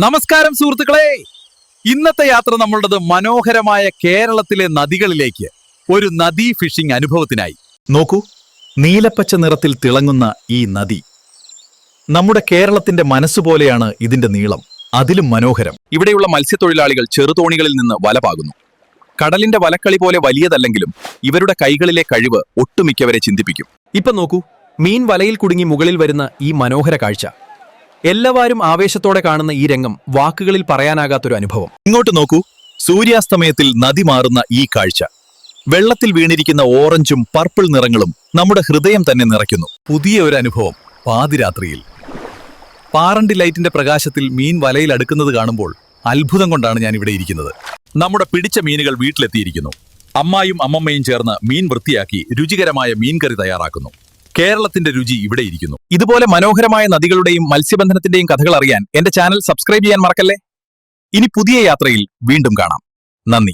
നമസ്കാരം സുഹൃത്തുക്കളെ, ഇന്നത്തെ യാത്ര നമ്മളുടേത് മനോഹരമായ കേരളത്തിലെ നദികളിലേക്ക് ഒരു നദീ ഫിഷിംഗ് അനുഭവത്തിനായി. നോക്കൂ, നീലപ്പച്ച നിറത്തിൽ തിളങ്ങുന്ന ഈ നദി നമ്മുടെ കേരളത്തിന്റെ മനസ്സുപോലെയാണ് ഇതിന്റെ നീളം. അതിലും മനോഹരം. ഇവിടെയുള്ള മത്സ്യത്തൊഴിലാളികൾ ചെറുതോണികളിൽ നിന്ന് വല പാകുന്നു. കടലിന്റെ വലക്കളി പോലെ വലിയതല്ലെങ്കിലും ഇവരുടെ കൈകളിലെ കഴിവ് ഒട്ടുമിക്കവരെ ചിന്തിപ്പിക്കും. ഇപ്പൊ നോക്കൂ, മീൻ വലയിൽ കുടുങ്ങി മുകളിൽ വരുന്ന ഈ മനോഹര കാഴ്ച. എല്ലാവരും ആവേശത്തോടെ കാണുന്ന ഈ രംഗം വാക്കുകളിൽ പറയാനാകാത്തൊരു അനുഭവം. ഇങ്ങോട്ട് നോക്കൂ, സൂര്യാസ്തമയത്തിൽ നദി മാറുന്ന ഈ കാഴ്ച. വെള്ളത്തിൽ വീണിരിക്കുന്ന ഓറഞ്ചും പർപ്പിൾ നിറങ്ങളും നമ്മുടെ ഹൃദയം തന്നെ നിറയ്ക്കുന്നു. പുതിയ ഒരു അനുഭവം പാതിരാത്രിയിൽ. പാറണ്ടി ലൈറ്റിന്റെ പ്രകാശത്തിൽ മീൻ വലയിൽ അടുക്കുന്നത് കാണുമ്പോൾ അത്ഭുതം കൊണ്ടാണ് ഞാൻ ഇവിടെ ഇരിക്കുന്നത്. നമ്മുടെ പിടിച്ച മീനുകൾ വീട്ടിലെത്തിയിരിക്കുന്നു. അമ്മായും അമ്മമ്മയും ചേർന്ന് മീൻ വൃത്തിയാക്കി രുചികരമായ മീൻകറി തയ്യാറാക്കുന്നു. കേരളത്തിന്റെ രുചി ഇവിടെ ഇരിക്കുന്നു. ഇതുപോലെ മനോഹരമായ നദികളുടെയും മത്സ്യബന്ധനത്തിന്റെയും കഥകൾ അറിയാൻ എന്റെ ചാനൽ സബ്സ്ക്രൈബ് ചെയ്യാൻ മറക്കല്ലേ. ഇനി പുതിയ യാത്രയിൽ വീണ്ടും കാണാം. നന്ദി.